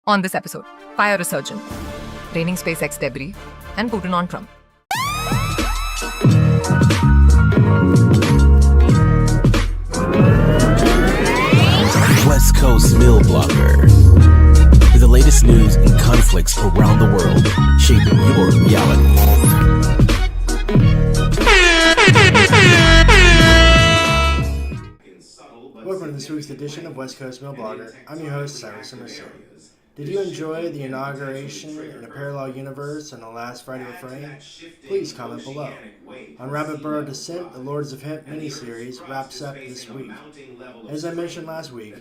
On this episode, Fire Resurgent, raining SpaceX Debris, and Putin on Trump. West Coast Milblogger. With the latest news and conflicts around the world, shaping your reality. Welcome to this week's edition of West Coast Milblogger. I'm your host, Cyrus Emerson. Did you enjoy the inauguration in a parallel universe on the last Friday Refrain? Please comment below. On Burrow Descent, the Lords of Hemp miniseries wraps up this week. As I mentioned last week,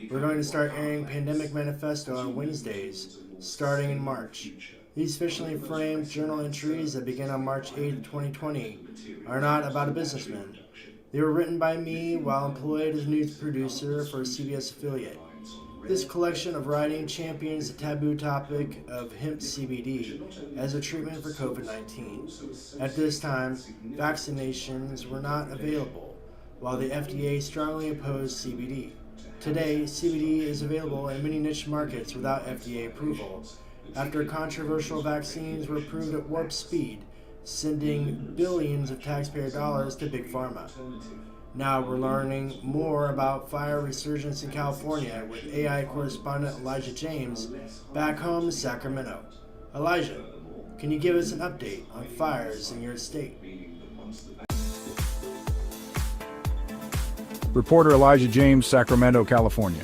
we're going to start airing Pandemic Manifesto on Wednesdays, starting in March. These officially framed journal entries that begin on March 8, 2020, are not about a businessman. They were written by me while employed as news producer for a CBS affiliate. This collection of writing champions the taboo topic of hemp CBD as a treatment for COVID-19. At this time, vaccinations were not available, while the FDA strongly opposed CBD. Today, CBD is available in many niche markets without FDA approval, after controversial vaccines were approved at warp speed, sending billions of taxpayer dollars to Big Pharma. Now we're learning more about Fire Resurgence in California with AI correspondent Elijah James back home in Sacramento. Elijah, can you give us an update on fires in your state? Reporter Elijah James, Sacramento, California.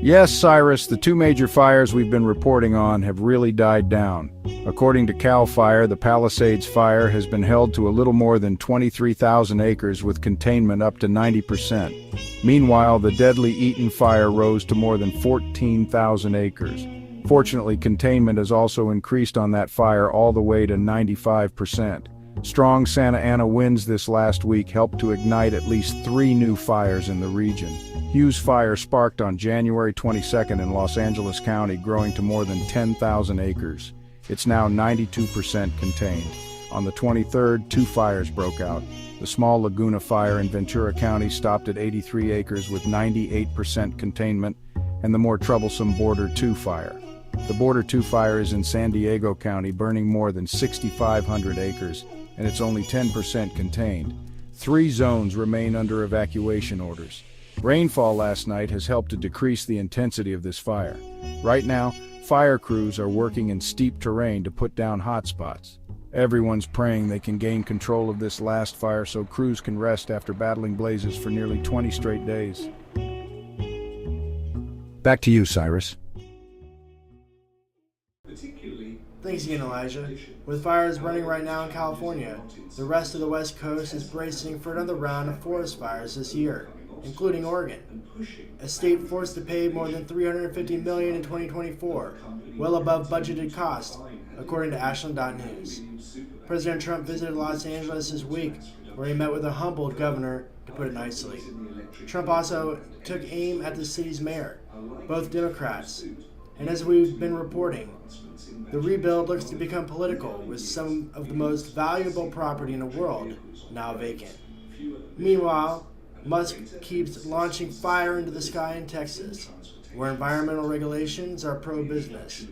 Yes, Cyrus, the two major fires we've been reporting on have really died down. According to CAL FIRE, the Palisades fire has been held to a little more than 23,000 acres with containment up to 90%. Meanwhile, the deadly Eaton fire rose to more than 14,000 acres. Fortunately, containment has also increased on that fire all the way to 95%. Strong Santa Ana winds this last week helped to ignite at least 3 new fires in the region. Hughes Fire sparked on January 22nd in Los Angeles County, growing to more than 10,000 acres. It's now 92% contained. On the 23rd, 2 fires broke out. The small Laguna Fire in Ventura County stopped at 83 acres with 98% containment, and the more troublesome Border 2 Fire. The Border 2 Fire is in San Diego County, burning more than 6,500 acres, and it's only 10% contained. 3 zones remain under evacuation orders. Rainfall last night has helped to decrease the intensity of this fire. Right now, fire crews are working in steep terrain to put down hotspots. Everyone's praying they can gain control of this last fire so crews can rest after battling blazes for nearly 20 straight days. Back to you, Cyrus. Thanks again, Elijah. With fires burning right now in California, the rest of the West Coast is bracing for another round of forest fires this year, including Oregon, a state forced to pay more than $350 million in 2024, well above budgeted cost, according to Ashland.News. President Trump visited Los Angeles this week, where he met with a humbled governor, to put it nicely. Trump also took aim at the city's mayor, both Democrats, and as we've been reporting, the rebuild looks to become political, with some of the most valuable property in the world now vacant. Meanwhile, Musk keeps launching fire into the sky in Texas, where environmental regulations are pro-business.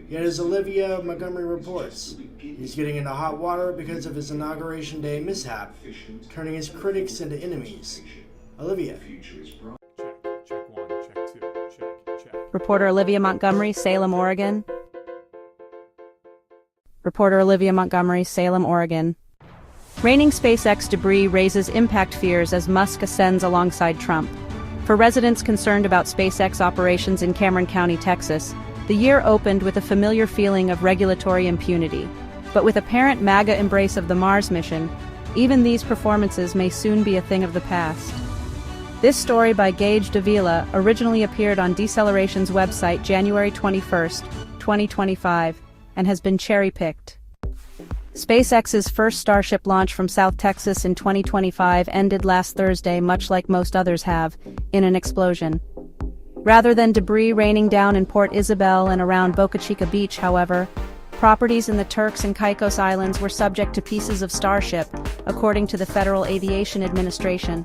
Yet as Olivia Montgomery reports, he's getting into hot water because of his Inauguration Day mishap, turning his critics into enemies. Olivia. Check 1, check 2, check. Reporter Olivia Montgomery, Salem, Oregon. Reporter Olivia Montgomery, Salem, Oregon. Raining SpaceX debris raises impact fears as Musk ascends alongside Trump. For residents concerned about SpaceX operations in Cameron County, Texas, the year opened with a familiar feeling of regulatory impunity. But with apparent MAGA embrace of the Mars mission, even these performances may soon be a thing of the past. This story by Gage Davila originally appeared on Deceleration's website January 21st, 2025, and has been cherry-picked. SpaceX's first Starship launch from South Texas in 2025 ended last Thursday, much like most others have, in an explosion. Rather than debris raining down in Port Isabel and around Boca Chica Beach, however, properties in the Turks and Caicos Islands were subject to pieces of Starship, according to the Federal Aviation Administration.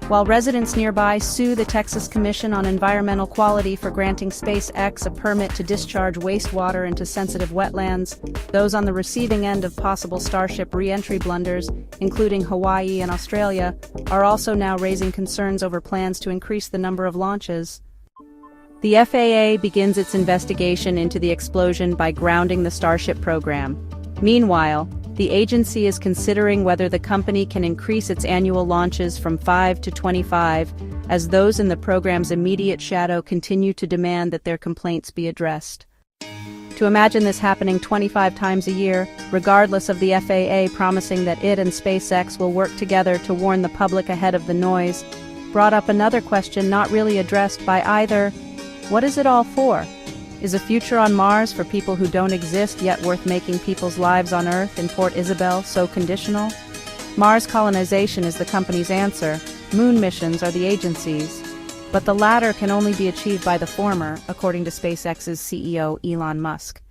while residents nearby sue the Texas Commission on Environmental Quality for granting SpaceX a permit to discharge wastewater into sensitive wetlands. Those on the receiving end of possible Starship re-entry blunders, including Hawaii and Australia, are also now raising concerns over plans to increase the number of launches. The FAA begins its investigation into the explosion by grounding the Starship program. Meanwhile, the agency is considering whether the company can increase its annual launches from 5 to 25, as those in the program's immediate shadow continue to demand that their complaints be addressed. To imagine this happening 25 times a year, regardless of the FAA promising that it and SpaceX will work together to warn the public ahead of the noise, brought up another question not really addressed by either. What is it all for? Is a future on Mars for people who don't exist yet worth making people's lives on Earth in Port Isabel so conditional? Mars colonization is the company's answer, moon missions are the agency's. But the latter can only be achieved by the former, according to SpaceX's CEO Elon Musk.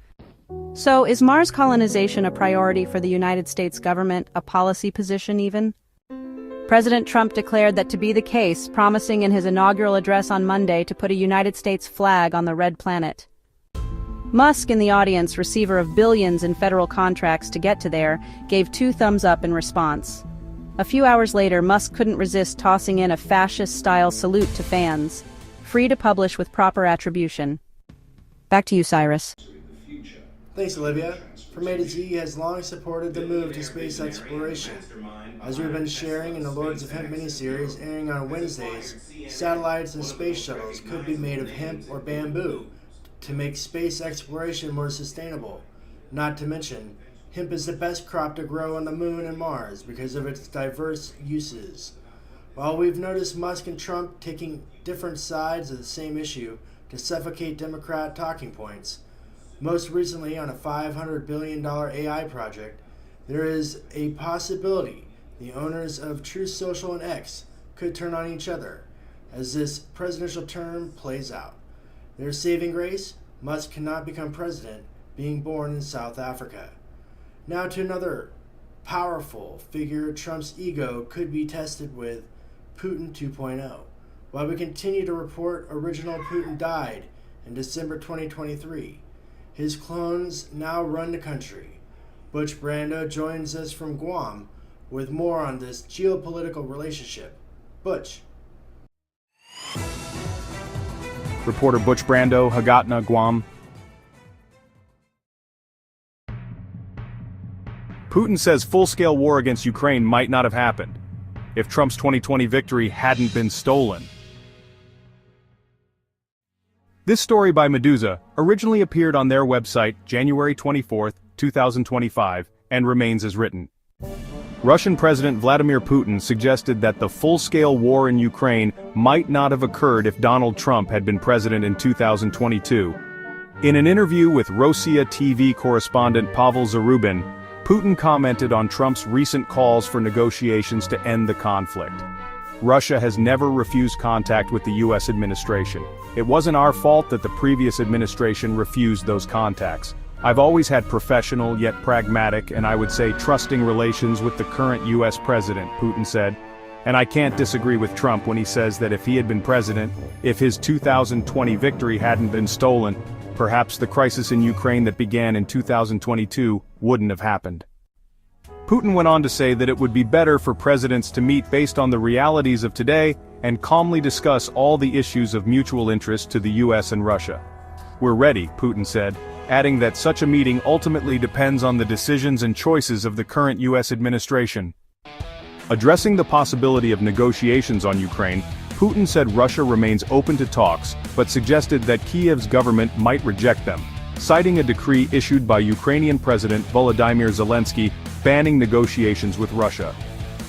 So, is Mars colonization a priority for the United States government, a policy position even? President Trump declared that to be the case, promising in his inaugural address on Monday to put a United States flag on the red planet. Musk, in the audience, receiver of billions in federal contracts to get to there, gave 2 thumbs up in response. A few hours later, Musk couldn't resist tossing in a fascist-style salute to fans. Free to publish with proper attribution. Back to you, Cyrus. Thanks, Olivia. From A to Z has long supported the move to space exploration. As we've been sharing in the Lords of Hemp miniseries airing on Wednesdays, satellites and space shuttles could be made of hemp or bamboo to make space exploration more sustainable. Not to mention, hemp is the best crop to grow on the moon and Mars because of its diverse uses. While we've noticed Musk and Trump taking different sides of the same issue to suffocate Democrat talking points, most recently on a $500 billion AI project, there is a possibility the owners of Truth Social and X could turn on each other as this presidential term plays out. Their saving grace, Musk cannot become president, being born in South Africa. Now to another powerful figure Trump's ego could be tested with, Putin 2.0. While we continue to report original Putin died in December 2023, his clones now run the country. Butch Brando joins us from Guam with more on this geopolitical relationship. Butch. Reporter Butch Brando, Hagatna, Guam. Putin says full-scale war against Ukraine might not have happened if Trump's 2020 victory hadn't been stolen. This story by Medusa originally appeared on their website January 24, 2025, and remains as written. Russian President Vladimir Putin suggested that the full-scale war in Ukraine might not have occurred if Donald Trump had been president in 2022. In an interview with Rossiya TV correspondent Pavel Zarubin, Putin commented on Trump's recent calls for negotiations to end the conflict. Russia has never refused contact with the U.S. administration. It wasn't our fault that the previous administration refused those contacts. I've always had professional yet pragmatic and I would say trusting relations with the current U.S. president, Putin said. And I can't disagree with Trump when he says that if he had been president, if his 2020 victory hadn't been stolen, perhaps the crisis in Ukraine that began in 2022 wouldn't have happened. Putin went on to say that it would be better for presidents to meet based on the realities of today and calmly discuss all the issues of mutual interest to the U.S. and Russia. We're ready, Putin said, adding that such a meeting ultimately depends on the decisions and choices of the current U.S. administration. Addressing the possibility of negotiations on Ukraine, Putin said Russia remains open to talks, but suggested that Kiev's government might reject them, citing a decree issued by Ukrainian President Volodymyr Zelensky banning negotiations with Russia.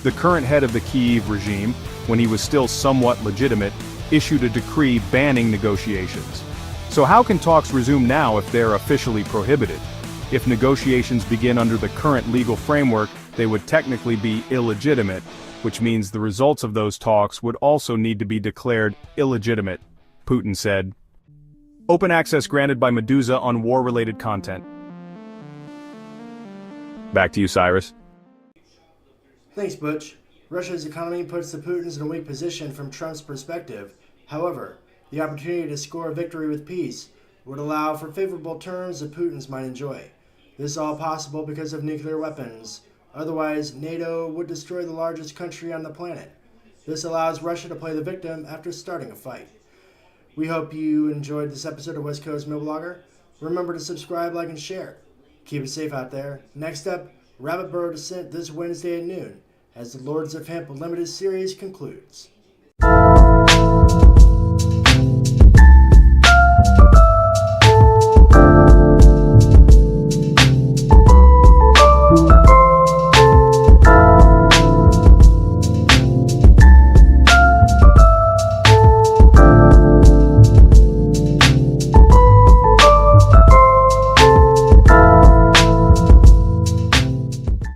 The current head of the Kyiv regime, when he was still somewhat legitimate, issued a decree banning negotiations. So how can talks resume now if they're officially prohibited? If negotiations begin under the current legal framework, they would technically be illegitimate, which means the results of those talks would also need to be declared illegitimate, Putin said. Open access granted by Medusa on war-related content. Back to you, Cyrus. Thanks, Butch. Russia's economy puts the Putins in a weak position from Trump's perspective. However, the opportunity to score a victory with peace would allow for favorable terms that Putin's might enjoy. This is all possible because of nuclear weapons. Otherwise, NATO would destroy the largest country on the planet. This allows Russia to play the victim after starting a fight. We hope you enjoyed this episode of West Coast Milblogger. Remember to subscribe, like, and share. Keep it safe out there. Next up, Burrow Descent this Wednesday at noon, as the Lords of Hemp limited series concludes.